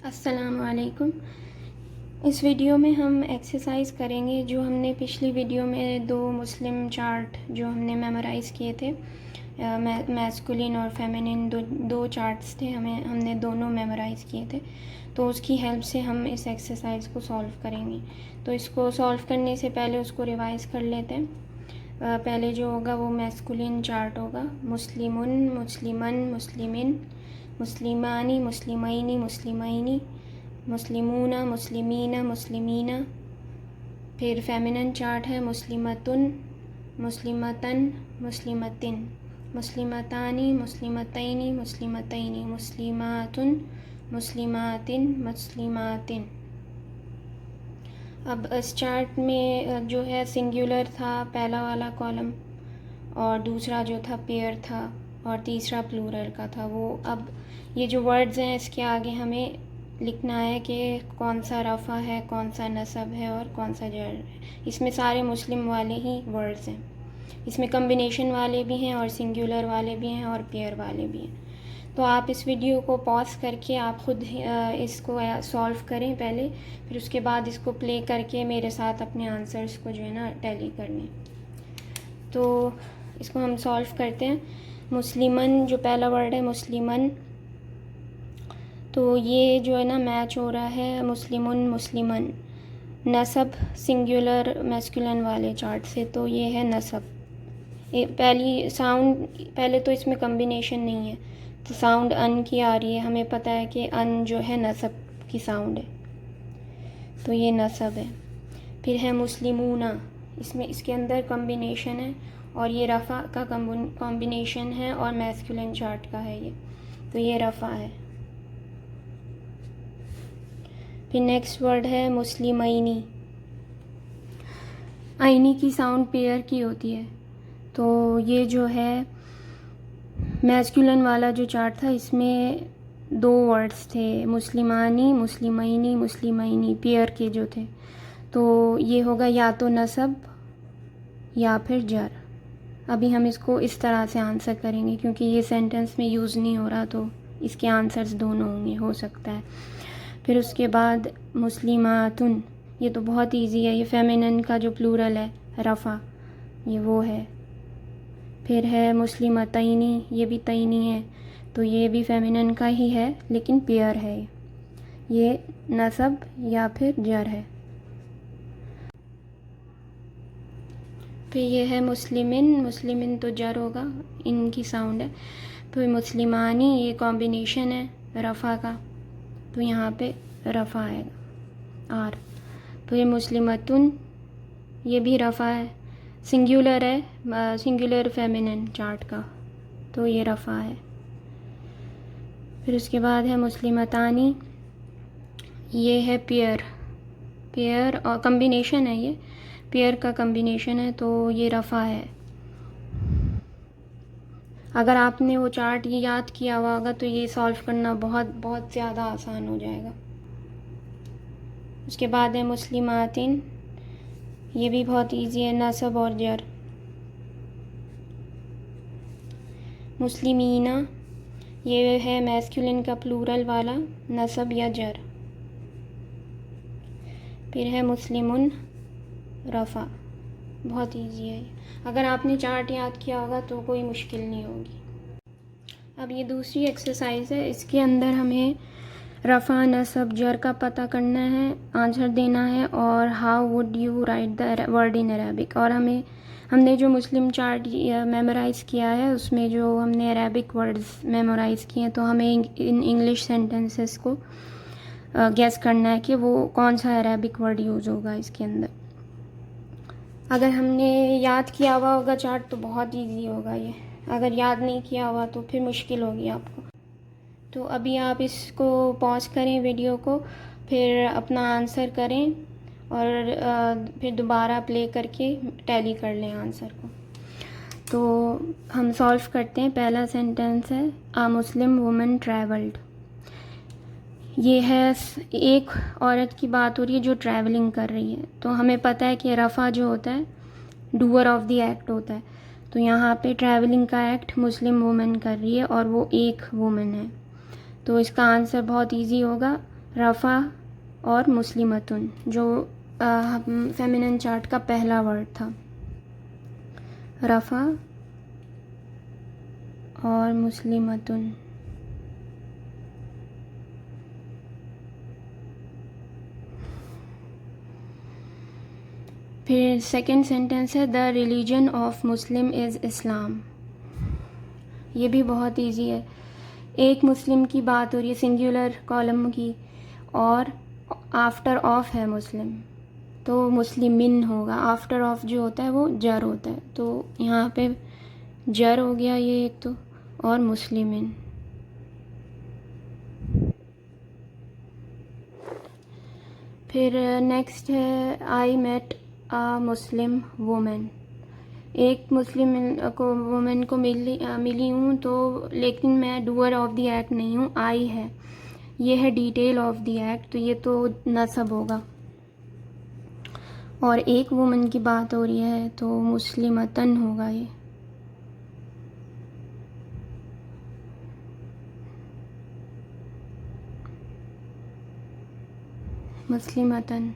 अस्सलामु अलैकुम। इस वीडियो में हम एक्सरसाइज करेंगे जो हमने पिछली वीडियो में दो मुस्लिम चार्ट जो हमने मेमोराइज़ किए थे। मैस्कुलिन और फेमिनिन दो चार्ट्स थे, हमने दोनों मेमोराइज़ किए थे। तो उसकी हेल्प से हम इस एक्सरसाइज को सॉल्व करेंगे। तो इसको सॉल्व करने से पहले उसको रिवाइज़ कर लेते हैं। पहले जो होगा वो मैस्कुलिन चार्ट होगा। मुस्लिमुन, मुस्लिमन, मुस्लिमिन, मुस्लिमानी, मुस्लिमैनी, मुस्लिमैनी, मुस्लिमूना, मुस्लिमीना, मुस्लिमीना। फिर फेमिनिन चार्ट है मुस्लिमतुन, मुस्लिमतन, मुस्लिमतिन, मुस्लिमतानी, मुस्लिमतैनी, मुस्लिमतैनी, मुस्लिमातुन, मुस्लिमातिन, मुस्लिमातिन। अब इस चार्ट में जो है सिंगुलर था पहला वाला कॉलम, और दूसरा जो था पेयर था, और तीसरा प्लूरल का था। वो अब ये जो वर्ड्स हैं इसके आगे हमें लिखना है कि कौन सा रफ़ा है, कौन सा नसब है और कौन सा जर है। इसमें सारे मुस्लिम वाले ही वर्ड्स हैं। इसमें कम्बिनेशन वाले भी हैं और सिंगुलर वाले भी हैं और पेयर वाले भी हैं। तो आप इस वीडियो को पॉज करके आप ख़ुद इसको सॉल्व करें पहले, फिर उसके बाद इसको प्ले करके मेरे साथ अपने आंसर्स को जो है ना टैली कर लें। तो इसको हम सॉल्व करते हैं। मुस्लिमन जो पहला वर्ड है मुस्लिमन, तो ये जो है ना मैच हो रहा है मुस्लिमुन, मुस्लिमन। नसब सिंगुलर मैस्कुलिन वाले चार्ट से, तो ये है नसब। पहली साउंड, पहले तो इसमें कम्बिनेशन नहीं है तो साउंड अन की आ रही है। हमें पता है कि अन जो है नसब की साउंड है, तो ये नसब है। फिर है मुस्लिमूना, इसमें इसके अंदर कम्बिनेशन है और ये रफ़ा का कॉम्बिनेशन है और मैस्कुलिन चार्ट का है ये, तो ये रफ़ा है। फिर नेक्स्ट वर्ड है मुस्लिमैनी। आईनी की साउंड पेयर की होती है, तो ये जो है मैस्कुलिन वाला जो चार्ट था इसमें दो वर्ड्स थे, मुस्लिमानी, मुस्लिमैनी, मुस्लिमैनी, पेयर के जो थे। तो ये होगा या तो नसब या फिर जर। अभी हम इसको इस तरह से आंसर करेंगे क्योंकि ये सेंटेंस में यूज़ नहीं हो रहा, तो इसके आंसर्स दोनों होंगे, हो सकता है। फिर उसके बाद मुस्लिमातुन, ये तो बहुत इजी है, ये फेमिनिन का जो प्लूरल है रफ़ा, ये वो है। फिर है मुस्लिमतैनी, ये भी तैनी है, तो ये भी फेमिनिन का ही है लेकिन पेयर है, ये नसब या फिर जर है। फिर ये है मुस्लिमिन, मुस्लिमिन तो जर होगा, इनकी साउंड है। फिर मुस्लिमानी, ये कॉम्बिनेशन है रफ़ा का, तो यहाँ पे रफ़ा आएगा आर। फिर मुस्लिमतुन, ये भी रफ़ा है, सिंगुलर है, सिंगुलर फेमिनिन चार्ट का, तो ये रफ़ा है। फिर उसके बाद है मुस्लिमतानी, ये है पेयर, पेयर और कम्बिनेशन है, ये पेयर का कम्बिनेशन है, तो ये रफ़ा है। अगर आपने वो चार्ट ये याद किया हुआ होगा तो ये सॉल्व करना बहुत बहुत ज़्यादा आसान हो जाएगा। उसके बाद है मुस्लिमातिन, ये भी बहुत इजी है, नसब और जर। मुस्लिमीना, ये है मैस्कुलिन का प्लूरल वाला, नसब या जर। फिर है मुस्लिमुन, रफ़ा, बहुत इजी है। अगर आपने चार्ट याद किया होगा तो कोई मुश्किल नहीं होगी। अब ये दूसरी एक्सरसाइज है, इसके अंदर हमें रफ़ा, नसब, जर का पता करना है, आंसर देना है, और how would you right the word in Arabic. और हमने जो मुस्लिम चार्ट मेमोराइज़ किया है उसमें जो हमने अरेबिक वर्ड्स मेमोराइज़ किए हैं, तो हमें इन इंग्लिश सेंटेंसेस को गेस करना है कि वो कौन सा अरेबिक वर्ड यूज़ होगा इसके अंदर। अगर हमने याद किया हुआ होगा चार्ट तो बहुत इजी होगा ये, अगर याद नहीं किया हुआ तो फिर मुश्किल होगी आपको। तो अभी आप इसको पॉज करें वीडियो को, फिर अपना आंसर करें और फिर दोबारा प्ले करके टैली कर लें आंसर को। तो हम सॉल्व करते हैं। पहला सेंटेंस है आ मुस्लिम वुमन ट्रैवल्ड। ये है एक औरत की बात हो रही है जो ट्रैवलिंग कर रही है। तो हमें पता है कि रफ़ा जो होता है डूअर ऑफ द एक्ट होता है, तो यहाँ पे ट्रैवलिंग का एक्ट मुस्लिम वुमन कर रही है और वो एक वुमन है, तो इसका आंसर बहुत इजी होगा, रफ़ा और मुस्लिमतुन, जो फेमिनिन चार्ट का पहला वर्ड था। रफ़ा और मुस्लिमतुन। फिर सेकंड सेंटेंस है the religion of Muslim is Islam. ये भी बहुत इजी है। एक मुस्लिम की बात हो रही है, सिंगुलर कॉलम की, और आफ्टर ऑफ है मुस्लिम, तो मुस्लिमिन होगा। आफ्टर ऑफ जो होता है वो जर होता है, तो यहाँ पे जर हो गया ये एक तो, और मुस्लिमिन। फिर नेक्स्ट है I met uh Muslim women. एक मुस्लिम को वुमेन को मिली हूँ, तो लेकिन मैं डूअर ऑफ द एक्ट नहीं हूँ, आई है। ये है डिटेल ऑफ द एक्ट, तो ये तो नसब होगा। और एक वुमेन की बात हो रही है तो मुस्लिमतन होगा ये। मुस्लिमतन।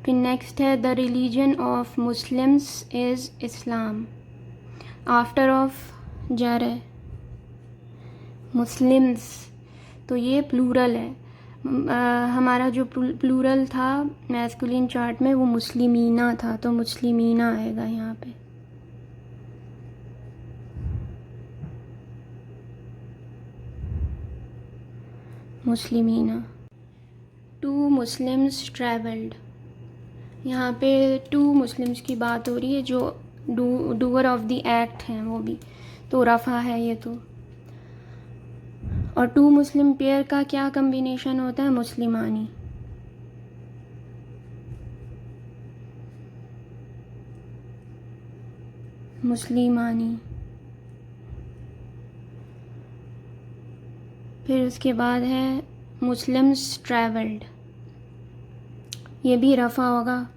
फिर नेक्स्ट है the religion of Muslims is Islam. After of जर है, मुस्लिम्स, तो ये प्लूरल है। हमारा जो प्लूरल था मैस्कुलिन चार्ट में वो मुस्लिमीना था, तो मुस्लिमीना आएगा यहाँ पे। मुस्लिमीना। Two Muslims travelled. यहाँ पे टू मुस्लिम्स की बात हो रही है, जो डूअर ऑफ द एक्ट हैं वो भी, तो रफ़ा है ये तो। और टू मुस्लिम पेयर का क्या कम्बिनेशन होता है? मुस्लिमानी। मुस्लिमानी। फिर उसके बाद है मुस्लिम्स ट्रैवल्ड। ये भी रफ़ा होगा,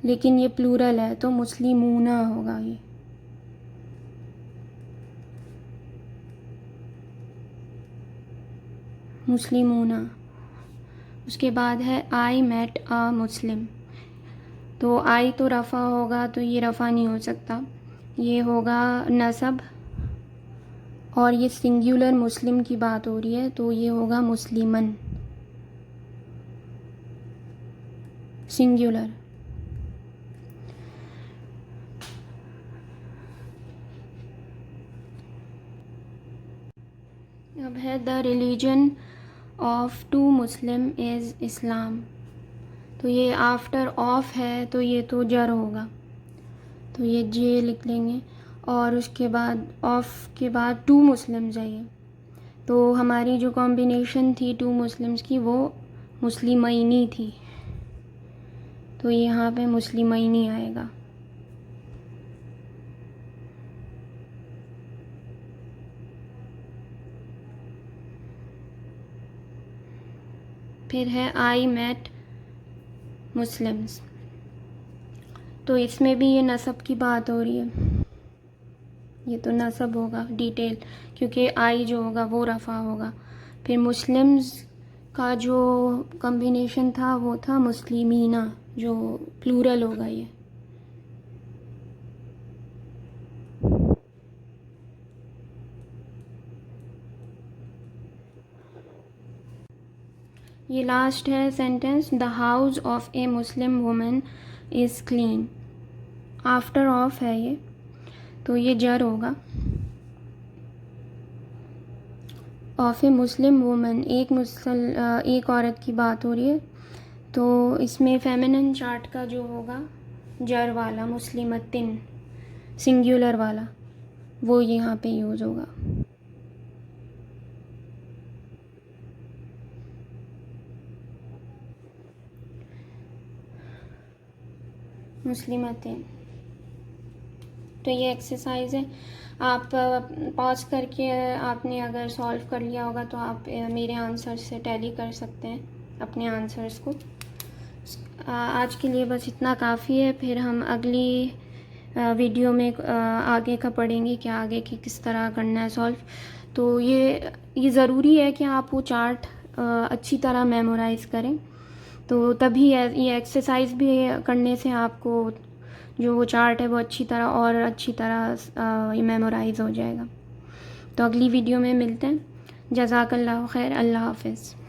लेकिन ये प्लूरल है, तो मुस्लिमूना होगा ये। मुस्लिमूना। उसके बाद है आई मेट आ मुस्लिम। तो आई तो रफ़ा होगा, तो ये रफ़ा नहीं हो सकता, ये होगा नसब। और ये सिंगुलर मुस्लिम की बात हो रही है, तो ये होगा मुस्लिमन, सिंगुलर। अब है the religion of two Muslim is Islam. तो ये आफ्टर ऑफ है, तो ये तो जर होगा, तो ये जे लिख लेंगे। और उसके बाद ऑफ के बाद टू मुस्लिम्स है ये, तो हमारी जो कॉम्बिनेशन थी टू मुस्लिम्स की वो मुस्लिमैनी थी, तो यहाँ पे मुस्लिमैनी आएगा। फिर है आई मेट मुस्लिम्स। तो इसमें भी ये नसब की बात हो रही है, ये तो नसब होगा डिटेल, क्योंकि आई जो होगा वो रफ़ा होगा। फिर मुस्लिम्स का जो कॉम्बिनेशन था वो था मुस्लिमीना, जो प्लूरल होगा ये। ये लास्ट है sentence the house of A Muslim woman is clean. After of है ये, तो ये जर होगा। ऑफ ए मुस्लिम वुमन, एक औरत की बात हो रही है, तो इसमें फेमिनिन चार्ट का जो होगा जर वाला मुस्लिमतिन, सिंगुलर वाला, वो यहाँ पे यूज़ होगा। मुस्लिमतिन। तो ये एक्सरसाइज है, आप पॉज करके आपने अगर सॉल्व कर लिया होगा तो आप मेरे आंसर से टैली कर सकते हैं अपने आंसर्स को। आज के लिए बस इतना काफ़ी है, फिर हम अगली वीडियो में आगे का पढ़ेंगे कि आगे की किस तरह करना है सॉल्व। तो ये ज़रूरी है कि आप वो चार्ट अच्छी तरह मेमोराइज़ करें। तो तभी ये एक्सरसाइज भी करने से आपको जो वो चार्ट है वो अच्छी तरह मेमोराइज़ हो जाएगा। तो अगली वीडियो में मिलते हैं। जज़ाकल्लाहु खैर। अल्लाह हाफ़िज़।